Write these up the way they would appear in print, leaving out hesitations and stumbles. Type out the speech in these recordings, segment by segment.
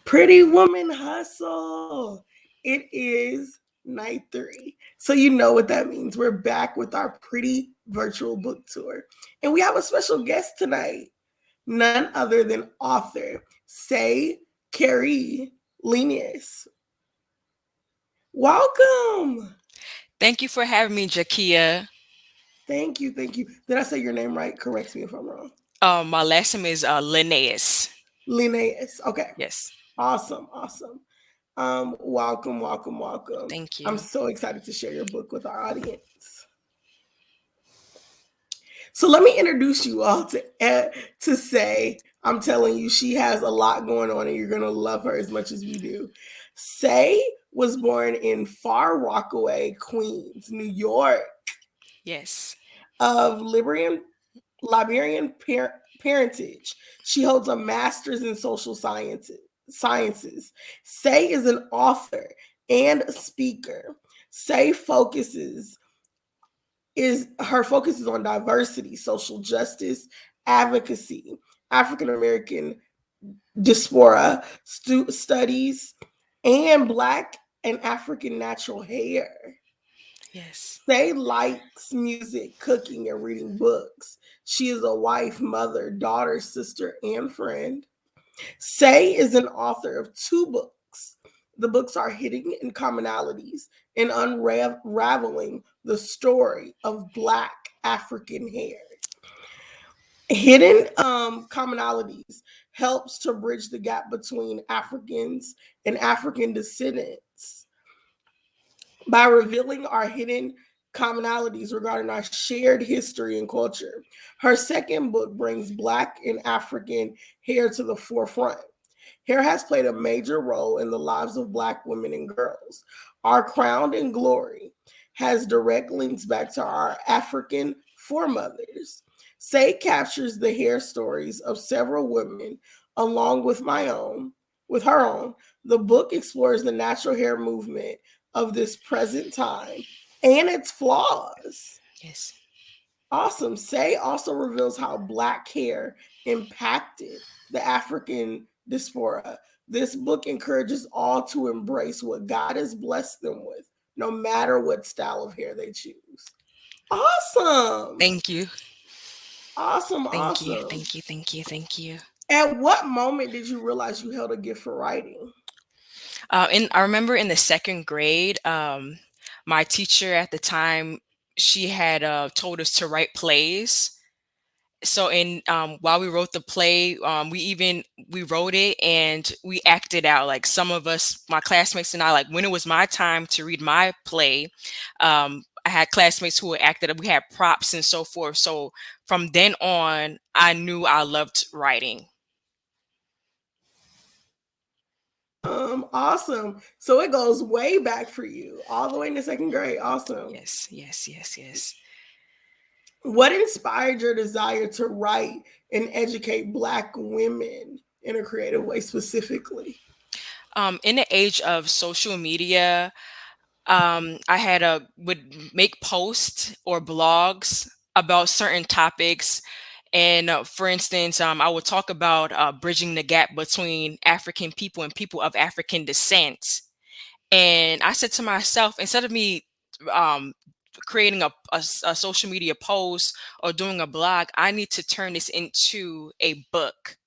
Pretty Woman Hustle. It is night 3. So you know what that means. We're back with our pretty virtual book tour. And we have a special guest tonight. None other than author Saye C. Leneus. Welcome. Thank you for having me, Jakia. Thank you. Thank you. Did I say your name right? Correct me if I'm wrong. My last name is Leneus. Linnaeus. Okay. Yes. Awesome. Awesome. Welcome, welcome, welcome. Thank I'm you. so excited to share your book with our audience. So let me introduce you all to Saye. I'm telling you, she has a lot going on, and you're gonna love her as much as we do. Saye was born in Far Rockaway, Queens, New York, Yes. of Liberian parentage. She holds a master's in social sciences. Saye is an author and a speaker. Saye her focus is on diversity, social justice, advocacy, African American diaspora studies, and Black and African natural hair. Yes. Saye likes music, cooking, and reading books. She is a wife, mother, daughter, sister, and friend. Saye is an author of 2 books. The books are Hidden in Commonalities and Unraveling the Story of Black African Hair. Hidden Commonalities helps to bridge the gap between Africans and African descendants by revealing our hidden commonalities regarding our shared history and culture. Her second book brings Black and African hair to the forefront. Hair has played a major role in the lives of Black women and girls. Our crown and glory has direct links back to our African foremothers. Saye captures the hair stories of several women, along with with her own. The book explores the natural hair movement of this present time and its flaws. Yes. Awesome. Saye also reveals how Black hair impacted the African diaspora. This book encourages all to embrace what God has blessed them with, no matter what style of hair they choose. Awesome. Thank you. Awesome. Thank you. Awesome. Thank you. Thank you. Thank you. At what moment did you realize you held a gift for writing? I remember in the second grade, my teacher at the time, she had told us to write plays. So in while we wrote the play, we wrote it and we acted out. Like some of us, my classmates and I, like when it was my time to read my play, I had classmates who acted up. We had props and so forth. So from then on, I knew I loved writing. Awesome. So it goes way back for you, all the way into second grade. Awesome. Yes, yes, yes, yes. What inspired your desire to write and educate Black women in a creative way specifically? In the age of social media, I had a would make posts or blogs about certain topics. And for instance, I would talk about bridging the gap between African people and people of African descent. And I said to myself, instead of me um, creating a social media post or doing a blog, I need to turn this into a book.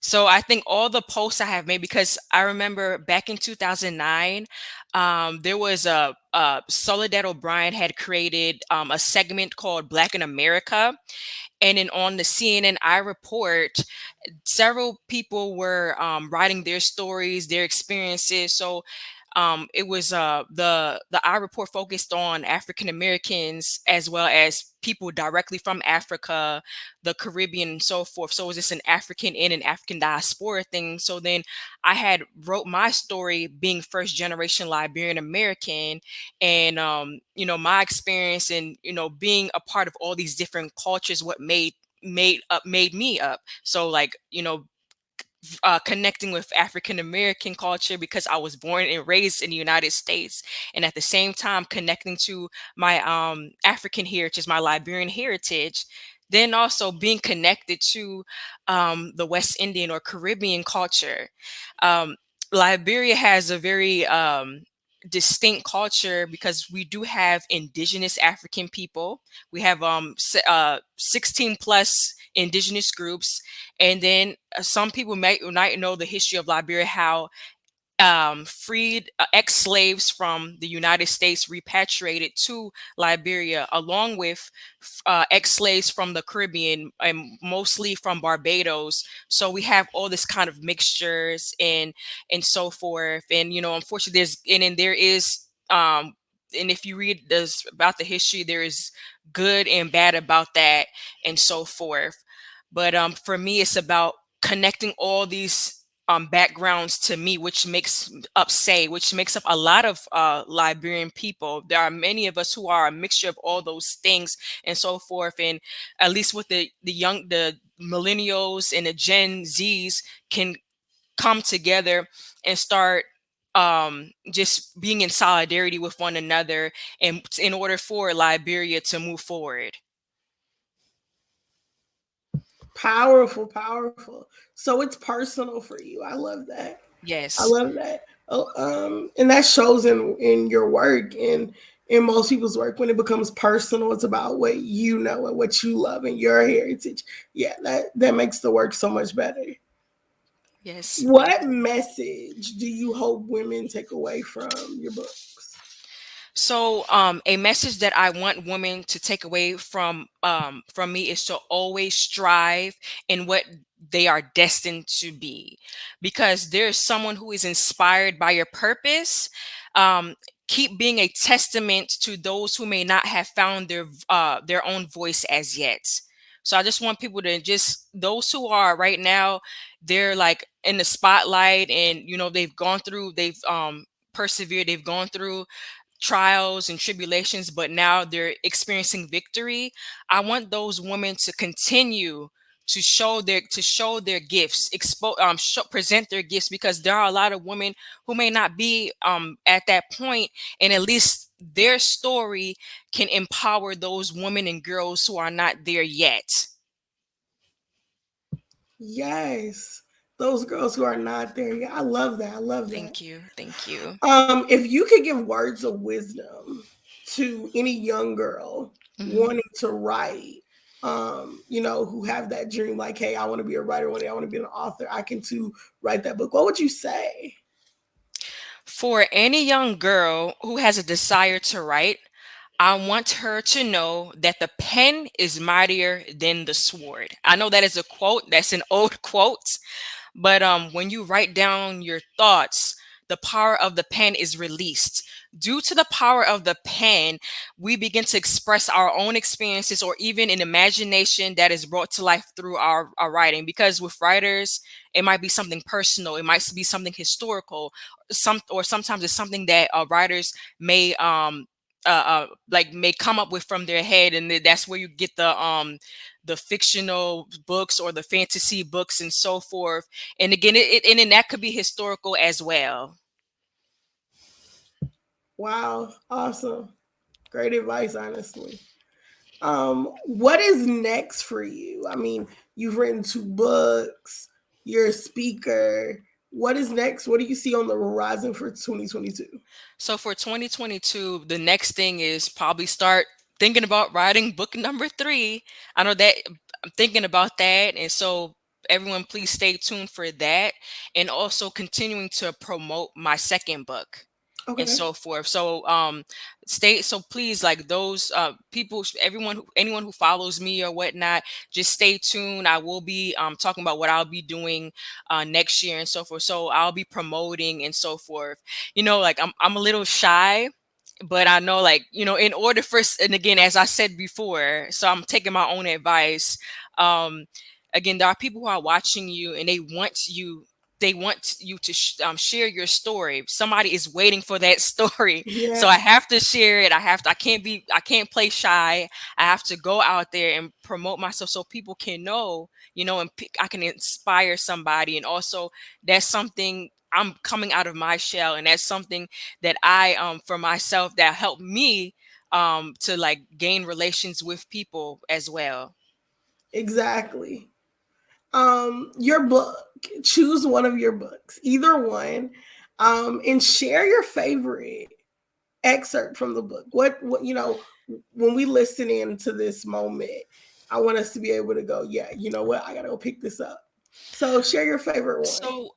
So I think all the posts I have made, because I remember back in 2009, there was Soledad O'Brien had created a segment called Black in America. And then on the CNN I Report, several people were writing their stories, their experiences. So it was the I Report focused on African Americans as well as people directly from Africa, the Caribbean, and so forth. So it was just an African and an African diaspora thing. So then I had wrote my story being first generation Liberian American, and my experience and being a part of all these different cultures, what made me up. So like connecting with African American culture because I was born and raised in the United States, and at the same time connecting to my African heritage, my Liberian heritage. then also being connected to the West Indian or Caribbean culture. Um, Liberia has a very distinct culture because we do have indigenous African people. We have 16 plus indigenous groups, and then some people might know the history of Liberia, how freed ex-slaves from the United States repatriated to Liberia, along with ex-slaves from the Caribbean and mostly from Barbados. So we have all this kind of mixtures and so forth. And unfortunately, there is and if you read this about the history, there is good and bad about that and so forth. But for me, it's about connecting all these backgrounds to me, which makes up Say, which makes up a lot of Liberian people. There are many of us who are a mixture of all those things and so forth. And at least with the millennials and the Gen Zs can come together and start just being in solidarity with one another, and in order for Liberia to move forward. Powerful, powerful. So it's personal for you. I love that. I Yes. love that. Oh, and that shows in your work and in most people's work. When it becomes personal, it's about what you know and what you love and your heritage. Yeah, that makes the work so much better. Yes. Thank What you. message do you hope women take away from your books? So, a message that I want women to take away from me is to always strive in what they are destined to be, because there's someone who is inspired by your purpose. Um, Keep being a testament to those who may not have found their own voice as yet. So I just want people to just those who are right now, they're like in the spotlight, and they've persevered, they've gone through trials and tribulations, but now they're experiencing victory. I want those women to continue to show their gifts, present their gifts, because there are a lot of women who may not be at that point, and at least their story can empower those women and girls who are not there yet. Yes, those girls who are not there. Yeah, I love that. I love that. Thank you. Thank you. If you could give words of wisdom to any young girl Mhm. wanting to write, who have that dream, like, hey, I want to be a writer one day, I want to be an author, I can too write that book. What would you say? For any young girl who has a desire to write, I want her to know that the pen is mightier than the sword. I know that is a quote, that's an old quote, but when you write down your thoughts, the power of the pen is released. Due to the power of the pen, we begin to express our own experiences or even an imagination that is brought to life through our writing. Because with writers, it might be something personal, it might be something historical, sometimes it's something that writers may may come up with from their head, and that's where you get the fictional books or the fantasy books and so forth. And again, and then that could be historical as well. Wow, awesome. Great advice, honestly. What is next for you? I mean, you've written 2 books, you're a speaker. What is next? What do you see on the horizon for 2022? So for 2022, the next thing is probably start thinking about writing book number 3. I know that I'm thinking about that. And so everyone, please stay tuned for that. And also continuing to promote my second book and Okay. so forth. So please, like those people, anyone who follows me or whatnot, just stay tuned. I will be talking about what I'll be doing next year and so forth. So I'll be promoting and so forth. Like I'm a little shy, but I know, like, in order for and again, as I said before, so I'm taking my own advice. um Again, there are people who are watching you, and they want you to share your story. Somebody is waiting for that story. So I Yeah. have to share it. I can't play shy. I have to go out there and promote myself so people can know, and I can inspire somebody. And also, that's something, I'm coming out of my shell, and that's something that I for myself, that helped me to like gain relations with people as well. Exactly. Your book. Choose one of your books, either one, and share your favorite excerpt from the book. What when we listen into this moment, I want us to be able to go, yeah, you know what, I gotta go pick this up. So share your favorite one. So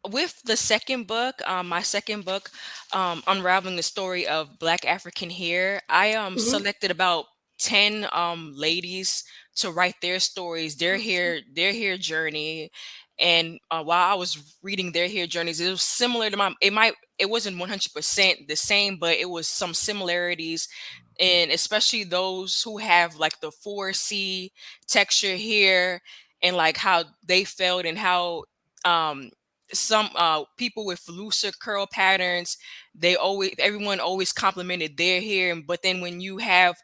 with the second book, my second book, unraveling the story of Black African hair, I Mhm. selected about 10 ladies to write their stories, Awesome. their hair journey. And while I was reading their hair journeys, it was similar to my, it wasn't 100% the same, but it was some similarities. And especially those who have like the 4C texture here, and like how they felt, and how um some people with looser curl patterns, they always, everyone always complimented their hair. But then when you have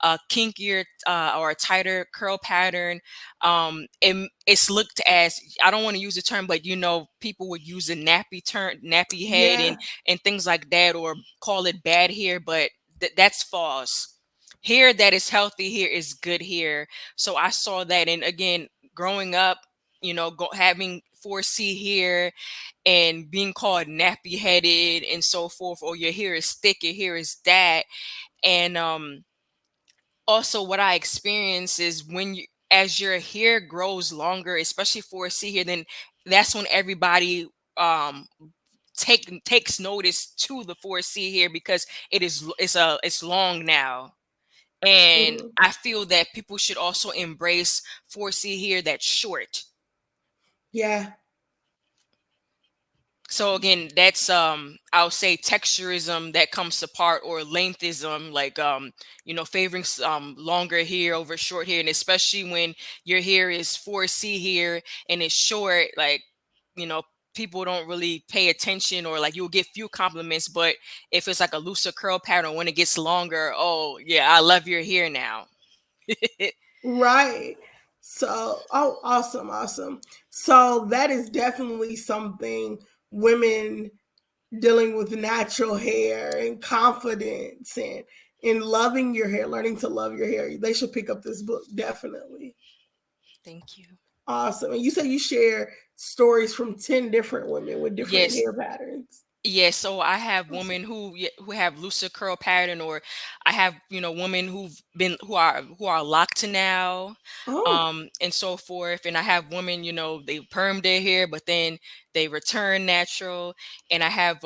a kinkier or a tighter curl pattern, it's looked as, I don't want to use the term, but people would use a nappy head Yeah. and things like that, or call it bad hair, but that's false. Hair that is healthy here is good hair. So I saw that. And again, growing up, having 4C here and being called nappy headed and so forth, or your hair is thick, your hair is that. And also what I experience is when you, as your hair grows longer, especially 4C hair, then that's when everybody um takes notice to the 4C hair, because it's long now. And Mhm. I feel that people should also embrace 4C hair that's short. Yeah. So again, that's I'll say texturism that comes to part, or lengthism, like favoring longer hair over short hair. And especially when your hair is 4C hair and it's short, like, you know people don't really pay attention, or like you'll get few compliments. But if it's like a looser curl pattern, when it gets longer, oh yeah, I love your hair now. Right. So, oh, awesome, awesome. So that is definitely something women dealing with natural hair and confidence and in loving your hair, learning to love your hair. They should pick up this book, definitely. Thank you. Awesome. And you said you share stories from 10 different women with different Yes. hair patterns. Yeah, so I have Awesome. women who have looser curl pattern, or I have women who are locked now, Oh, and so forth. And I have women, they perm their hair, but then they return natural. And I have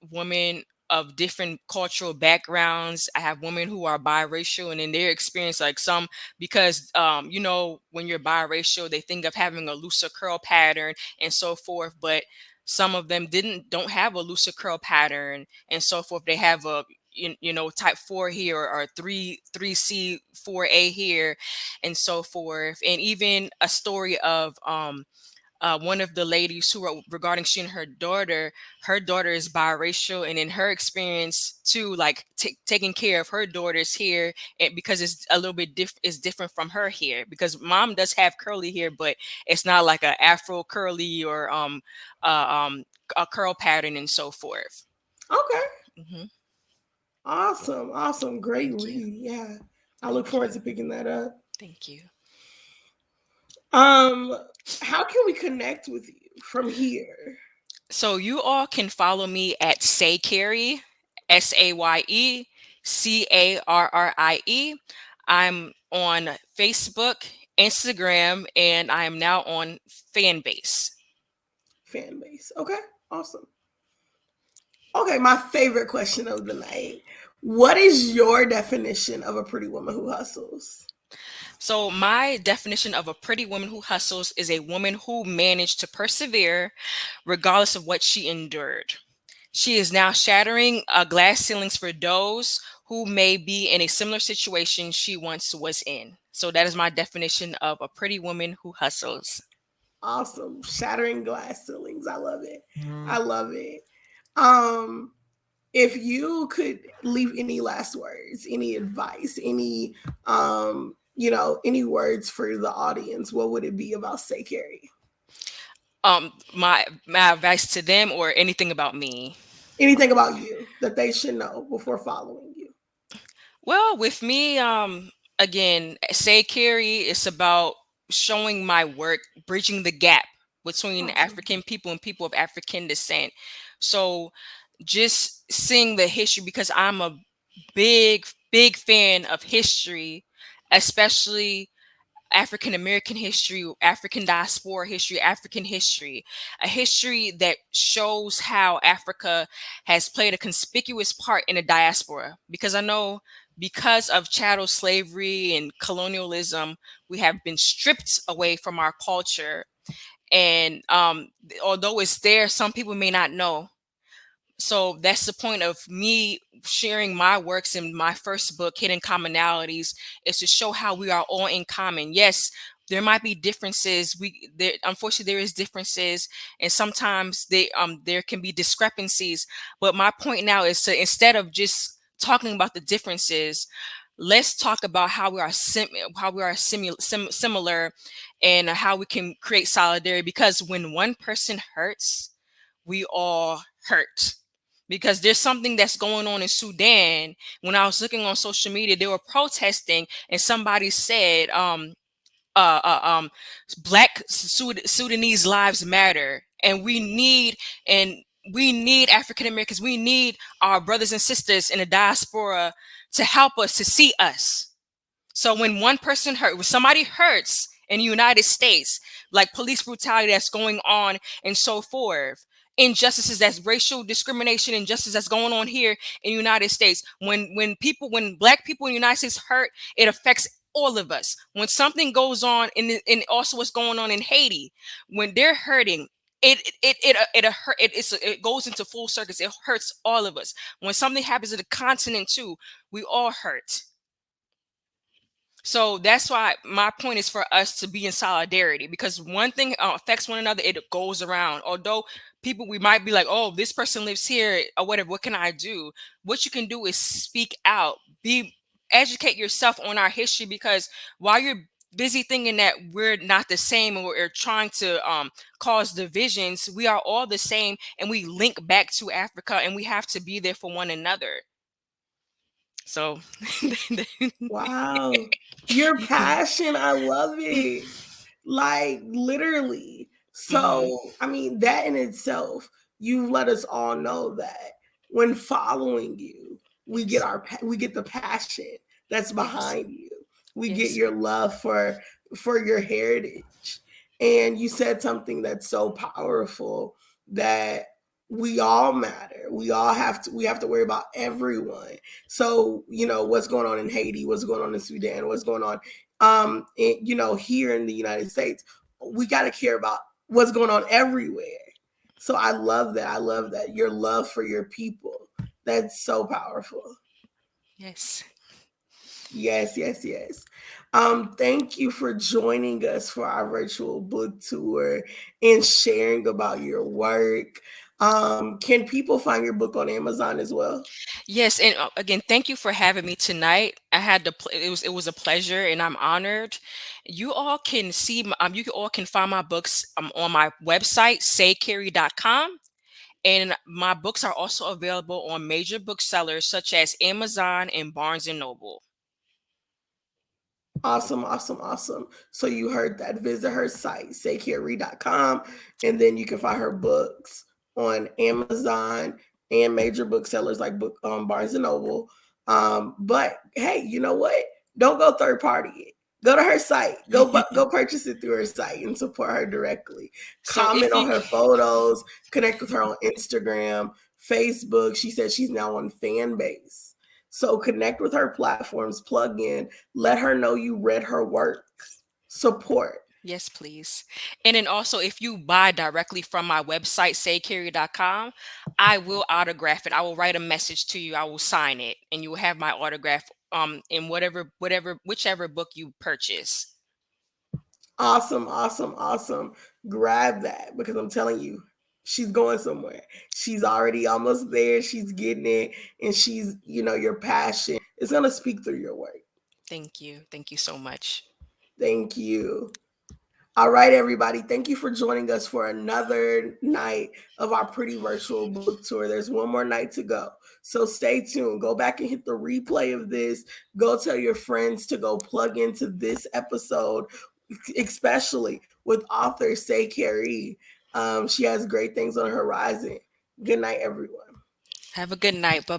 women of different cultural backgrounds. I have women who are biracial, and in their experience, like some, because when you're biracial, they think of having a looser curl pattern and so forth, but some of them don't have a looser curl pattern and so forth. They have a type 4 here, or 3C 4A here and so forth. And even a story of one of the ladies who wrote regarding she and her daughter is biracial, and in her experience too, like taking care of her daughter's hair, and because it's a little bit is different from her hair, because mom does have curly hair, but it's not like a afro curly, or a curl pattern and so forth. okay. Hmm. Awesome. Awesome. Great Thank you. read. Yeah. I look Thank you. forward to picking that up. Thank you. Um, how can we connect with you from here? So you all can follow me at Say Carrie, SayCarrie. I'm on Facebook, Instagram, and I am now on Fanbase. Fan base. Okay. Awesome. Okay, my favorite question of the night. What is your definition of a pretty woman who hustles? So my definition of a pretty woman who hustles is a woman who managed to persevere regardless of what she endured. She is now shattering glass ceilings for those who may be in a similar situation she once was in. So that is my definition of a pretty woman who hustles. Awesome. Shattering glass ceilings. I love it. I love it. Um, if you could leave any last words, any advice, any words for the audience, what would it be about Say Carrie? My advice to them, or anything about me. Anything about you that they should know before following you? Well, with me, again, say Carrie, it's about showing my work, bridging the gap between Awesome. African people and people of African descent. So just seeing the history, because I'm a big fan of history, especially African American history, African diaspora history, African history, a history that shows how Africa has played a conspicuous part in the diaspora. Because I know, because of chattel slavery and colonialism, we have been stripped away from our culture. And although it's there, some people may not know. So that's the point of me sharing my works in my first book, Hidden Commonalities, is to show how we are all in common. Yes, there might be differences. There, unfortunately, there is differences, and sometimes there can be discrepancies. But my point now is to, instead of just talking about the differences, let's talk about how we are similar, and how we can create solidarity. Because when one person hurts, we all hurt. Because there's something that's going on in Sudan. When I was looking on social media, they were protesting, and somebody said, uh, um, Black Sudanese lives matter, and and we need African Americans. We need our brothers and sisters in the diaspora to help us, to see us. So when somebody hurts in the United States, like police brutality that's going on and so forth, injustices, that's racial discrimination, injustice that's going on here in the United States. When Black people in the United States hurt, it affects all of us. When something goes on in also what's going on in Haiti, when they're hurting, it goes into full circles. It hurts all of us. When something happens to the continent too, we all hurt. So that's why my point is for us to be in solidarity, because one thing affects one another, it goes around. Although people, we might be like, oh, this person lives here or whatever, what can I do? What you can do is speak out, educate yourself on our history, because while you're busy thinking that we're not the same and we're trying to cause divisions, we are all the same, and we link back to Africa, and we have to be there for one another. So Wow. Your passion, I love it. Like literally. hmm So, I mean, that in itself, you've let us all know that when following you, yes, we get the passion that's yes, behind you. We get yes, your love for your heritage. And you said something that's so powerful, that we all matter. We have to worry about everyone. So, what's going on in Haiti, what's going on in Sudan, what's going on here in the United States, we got to care about what's going on everywhere. So I love that. I love that. Your love for your people. That's so powerful. yes. Yes, yes, yes. Thank you for joining us for our virtual book tour and sharing about your work. Can people find your book on Amazon as well? Yes, and again, thank you for having me tonight. It was a pleasure, and I'm honored. You all can you all can find my books on my website, saycarry.com, and my books are also available on major booksellers such as Amazon and Barnes and Noble. Awesome, awesome, awesome. So you heard that. Visit her site, saycarry.com, and then you can find her books on Amazon and major booksellers like Barnes and Noble. But hey, you know what? Don't go third party it. Go to her site. Go purchase it through her site and support her directly. So Comment if on you her photos. Connect with her on Instagram, Facebook. She said she's now on Fanbase. So connect with her platforms, plug in, let her know you read her work. Support. Yes, please. And then also, if you buy directly from my website, saycarry.com, I will autograph it. I will write a message to you. I will sign it, and you will have my autograph in whichever book you purchase. Awesome, awesome, awesome. Grab that, because I'm telling you, she's going somewhere. She's already almost there. She's getting it. And your passion is going to speak through your work. Thank you. Thank you so much. Thank you. All right, everybody. Thank you for joining us for another night of our pretty virtual book tour. There's one more night to go. So stay tuned. Go back and hit the replay of this. Go tell your friends to go plug into this episode. especially with author Saye C. She has great things on the horizon. Good night, everyone. Have a good night. Bye